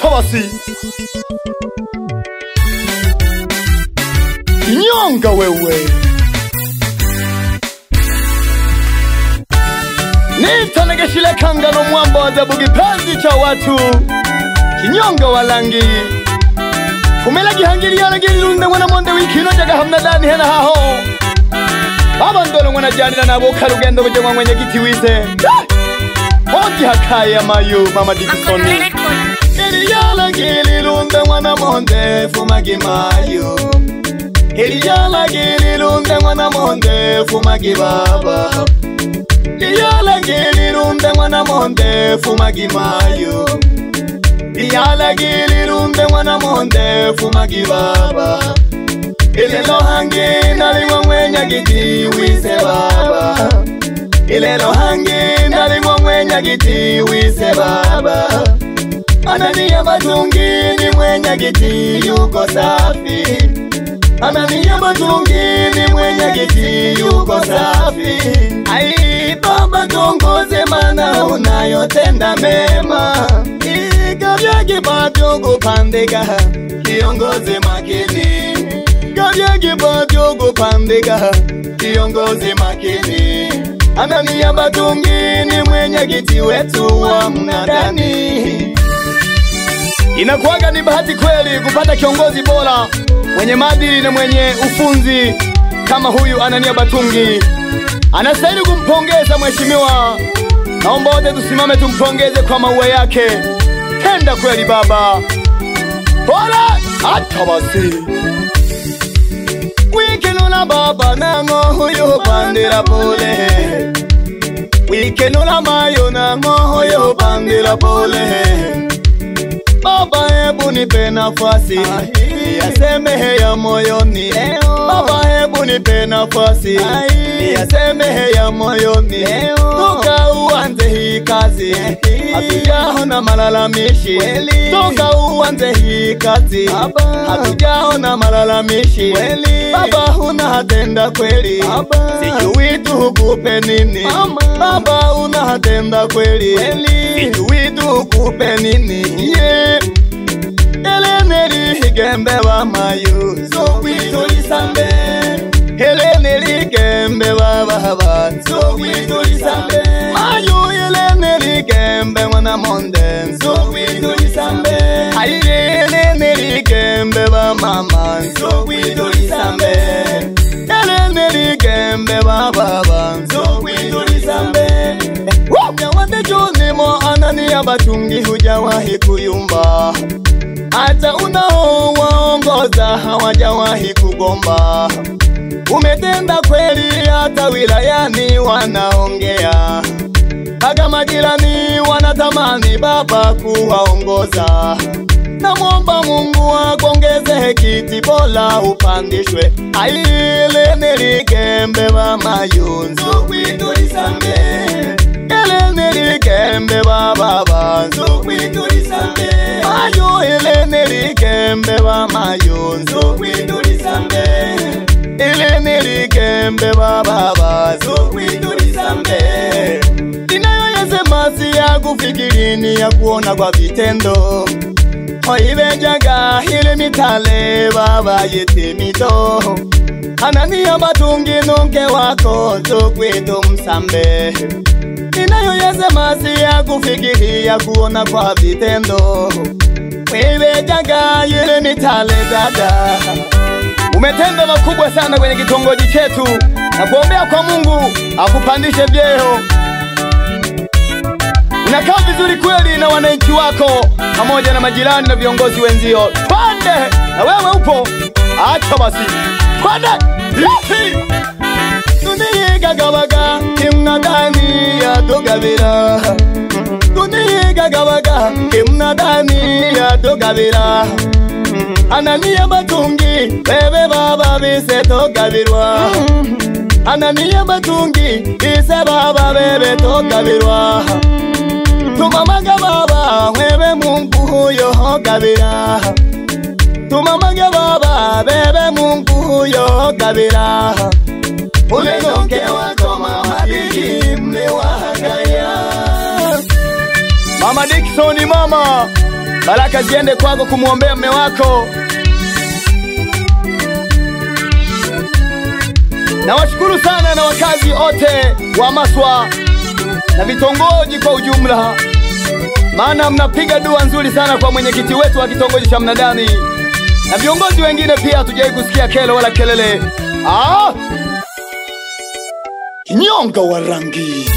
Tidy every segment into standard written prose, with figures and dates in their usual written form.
Acha basi. Kinyonga wewe. Nitanegeshile kangano mwamba wa zabu kipazi cha watu. Kinyonga walangi. Kumela gihangiria lagiri lunde wana monde wikino jaga hamna dani hena haho. Baba ndolo wana janira na boka lugendo kujengwa mwenye kiti wise. Hoji hakaya mayu mama Dikisoni. Iliyala gili lunde wana monde fumagi mayu. Iliyala gili lunde wana monde fumagi baba. Iliyala gili lunde wana monde fumagi mayu. Iliyala gili lunde wana monde fumagi baba. Ilelo hangi nalingwa mwenya giti wise baba. Ilelo hangi nalingwa mwenya giti wise baba. Anania Batungi ni mwenya giti yuko safi. Anania Batungi ni mwenya giti yuko safi. Ai baba tongoze mana unayotenda mema. Kabya kibadyo kupandika kiongozi makini. Kabya kibadyo kupandika kiongozi makini. Anania Batungi ni mwenye kiti wetu wa mnadani. Inakuwaga ni bahati kweli kupata kiongozi bora mwenye maadili na mwenye ufunzi kama huyu Anania Batungi. Anastahili kumpongeza mheshimiwa. Naomba wote tusimame tumpongeze kwa maua yake. Tenda kweli baba. Bora acha basi. Wikenula baba nango huyo bandera pole. Wikenula mayo nango huyo bandera pole. Baba hebu nipe nafasi niyasemehe ya moyoni. Baba hebu nipe nafasi niyasemehe ya moyoni. Toka uanze hii kazi hatujaona malalamishi. Toka uanze hii kazi hatujaona malalamishi. Baba unahatenda kweli, sijui tukupe nini. Baba unahatenda kweli, sijui tukupe nini. Eleneri higembe wa mayu so witulisambe. Eleneri gembe wa baba so witulisambe. Mayu eleneri gembe wana monde so witulisambe. Eleneri gembe wa mama so witulisambe. Eleneri gembe wa baba so witulisambe. Wapya joni mo Anania Batungi hujawahi kuyumba. Hata unaowaongoza hawajawahi kugomba. Umetenda kweli hata wilayani wanaongea. Hata majirani wanatamani baba kuwaongoza. Namwomba Mungu akuongeze kiti bora upandishwe. Aile gembe wa mayunzo witulisambe. Ele gembe wa baba zo witulisambe. Ayo ele gembe wa mayunzo witulisambe. Ele gembe wa baba zo witulisambe. Inayo yasema si ya kufikirini ya kuona kwa vitendo. Oibejaga hile mitale baba yete mito. Anania Batungi nunke wako zokweto msambe. Inayo yasema si ya kufikiria kuona kwa vitendo. Oibejaga hile mitale dada. Umetenda makubwa sana kwenye kitongoji chetu. Na kuombea kwa Mungu akupandishe vyeo. Unakaa vizuri kweli na wananchi wako pamoja na majirani na viongozi wenzio. Twende na wewe upo. Acha basi. Twende. Yapi. Tuniga gabaga kimnadani ya dogabira. Tuniga gabaga kimnadani ya dogabira. Anania Batungi bebe baba bise togabirwa. Anania Batungi bise baba bebe togabirwa. Tumamaga baba wewe Mungu huyo gabira. Tumamaga baba bebe Mungu huyo gabira. Ulenonke wako mawabiki mlewa hagaya. Mama Dikisoni mama Baraka ziende kwako kumuombea mume wako. Na washukuru sana na wakazi wote wa Maswa na vitongoji kwa ujumla, maana mnapiga dua nzuri sana kwa mwenyekiti wetu wa kitongoji cha Mnadani na viongozi wengine pia. Hatujai kusikia kelo wala kelele. Kinyonga wa rangi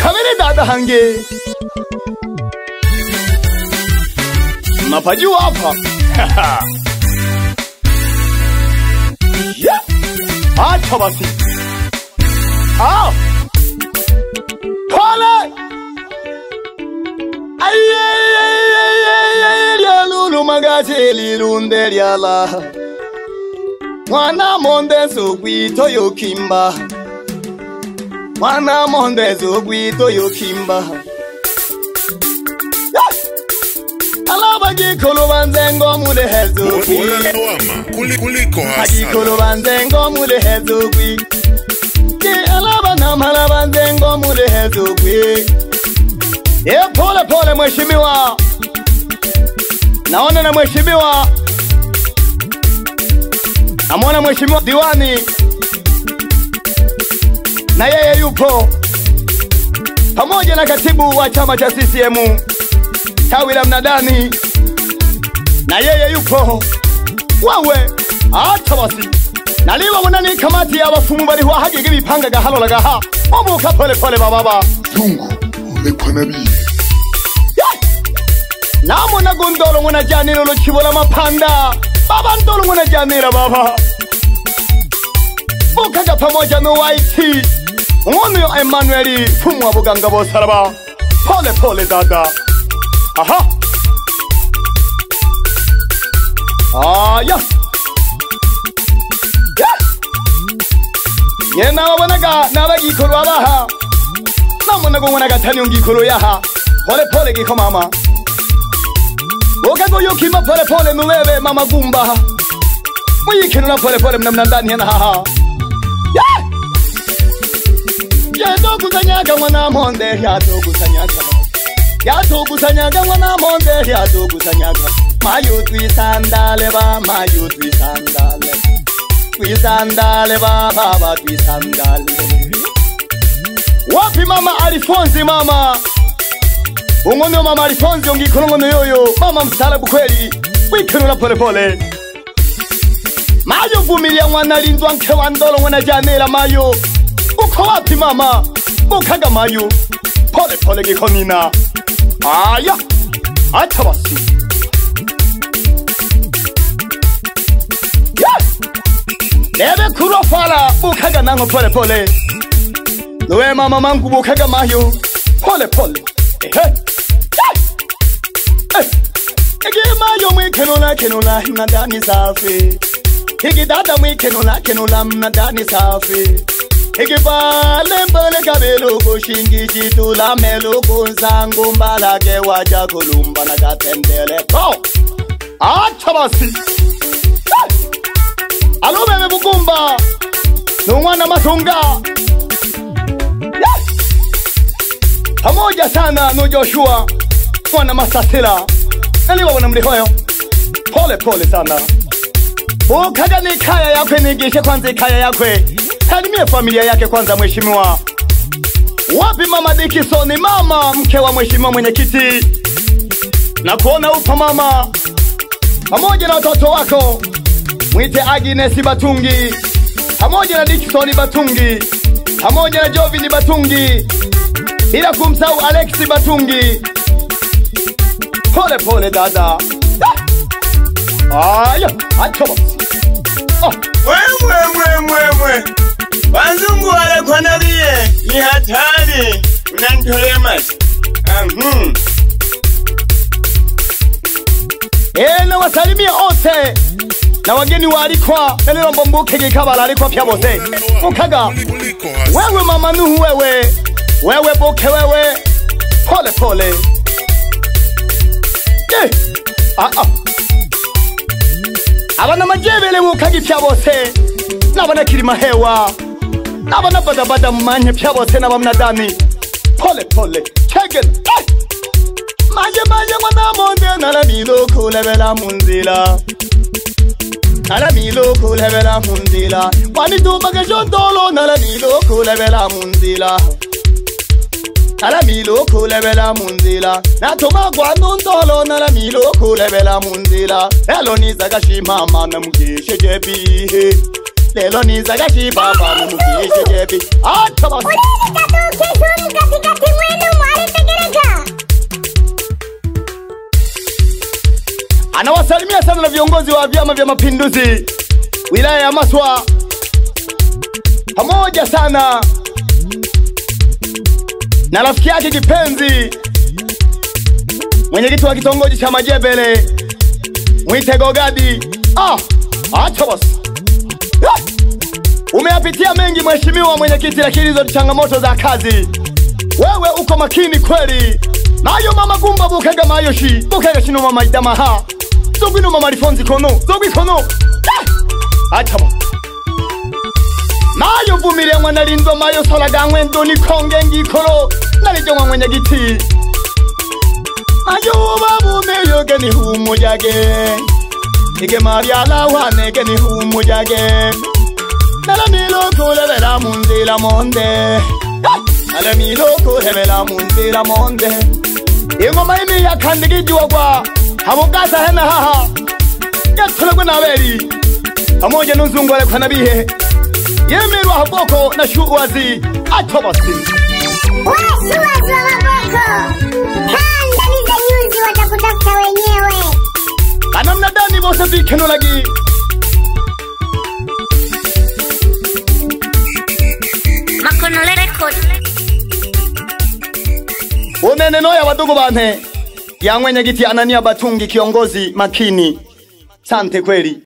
kamili dada hange mapajua hapa. Acha basi. Pole. Ya lulu magazi lirunde lyala. Mwana monde zogwito yokimba. Mwana monde zogwito yokimba. Alaba gikolo banzengo mule hezogwi. Kuliko hasana. Gikolo banzengo mule hezogwi. Alaba na mala banzengo mule hezogwi. Pole pole mheshimiwa. Naona na mheshimiwa. Namwona mheshimiwa diwani. Na yeye yupo. Pamoja na katibu wa chama cha CCM tawi la Mnadani. Na yeye yupo. Wawe. Acha basi. Naliwa wanani kamati ya wafumu bali huwa hagi gibi panga gahalo la gaha. Mabuka pole pole baba. Tungu umekwa nabii. Namo na gondolo mwana janiro lo chibola mapanda. Baba ndolo mwana janira baba. Bukaga pamoja no waiti. Mwono yo Emmanueli fumu wa buganga bosaraba. Pole pole dada. Aha. Ya. Yena wabanaga nabagikolo abaha. Namo na gongwana tani ungikolo yaha. Pole pole giko mama. Okago yokima pole pole nulebe mama gumba. Muyikino na pole pole Mnadani hena haha. Yato kusanyaga mwana monde, yato kusanyaga. Yato kusanyaga mwana monde, yato kusanyaga. Mayo twisandale ba, mayo twisandale. Twisandale ba, baba twisandale. Wapi mama Alfonsi mama? Ungono mama Alfonsi ongikono yoyo. Mama msalabu kweli. Wikino na pole pole. Mayo vumilia mwana lindwa mke wa ndolo mwana janela mayo. Uko wapi mama? Bukaga mayo. Pole pole gikonina. Aya. Acha basi. Nebe kurofala. Bukaga nango pole pole. Noe mama mangu bukaga mayo. Pole pole. Ege mayo mwe kenola Mnadani safi. Ege dada mwe kenola Mnadani safi. Ege bale mbele kabelo kushingi jitu la melo kunzangu mbalage waja kulumba na katendele po. Acha basi. Alo bebe bugumba. Nungwana masunga. Pamoja sana no Joshua. Mwana Masasila. Naliwa wana mlihoyo. Pole pole sana. Bukaga ni kaya yakwe nigishe kwanza kaya yakwe. Salimia familia yake kwanza mheshimiwa. Wapi mama Dikisoni mama mke wa mheshimiwa mwenyekiti? Na kuona upa mama. Pamoja na watoto wako. Mwite Agnes Batungi. Pamoja na Dikisoni Batungi. Pamoja na Jovini Batungi. Bila kumsahau Alex Batungi. Pole pole dada. Aya, acha basi. Mwe. Wanzungu wale kwa nabie ni hatari. Unanitolea maji. Na wasalimia ose. Na wageni walikwa. Na lilo mbombuke gikabala alikwa pia bose. Bukaga. Wewe mama Nuhu wewe. Wewe boke wewe. Pole pole. Abana majebele mukagi pya bose. Nabana kirima hewa. Nabana badabada mmanye pya bose na Mnadani. Pole pole. Chegel. Manje mwana monde nala miloko lebela munzila. Nala miloko lebela munzila. Wani tumage jontolo nala miloko lebela munzila. Nala miloko lebela munzila. Natuma kwa nuntolo nala miloko lebela munzila. Elo nizaga shimama na mukishe jebi. Lelo nizaga shibaba na mukishe jebi. Ataba. Anawasalimia sana na viongozi wa vyama vya mapinduzi wilaya ya Maswa pamoja sana na rafiki yake kipenzi mwenyekiti wa kitongoji cha Majebele Mwitego Gadi. Acha basi. Umeyapitia mengi mheshimiwa mwenyekiti, lakini hizo changamoto za kazi wewe uko makini kweli. Mayo mama gumba bukega mayoshi bukega shino mama idamaha zogwino mama lifonzi kono zogwi kono. Acha basi. Mayo vumire mwana lindo mayo salaga mwendo ni konge ngikoro nalijo mwenyekiti. Mayo babu meyoge ni humo yage ige mariala wanege ni humo yage. Nala miloko lebela munzila monde. Nala miloko lebela munzila monde. Ingoma ini ya kandigi wagwa hamugasa hena haha yatulagwe na beri pamoja n'uzungu wale kwa nabihe yemerwa haboko na shuwazi. Atobasi wazi wa maboko kanda niza nyuzi watakutafuta wenyewe. Kanamna dani bose vikenolagi Makonole record. Uneneno ya wadogo bante ya mwenyekiti Anania Batungi kiongozi makini. Sante kweli.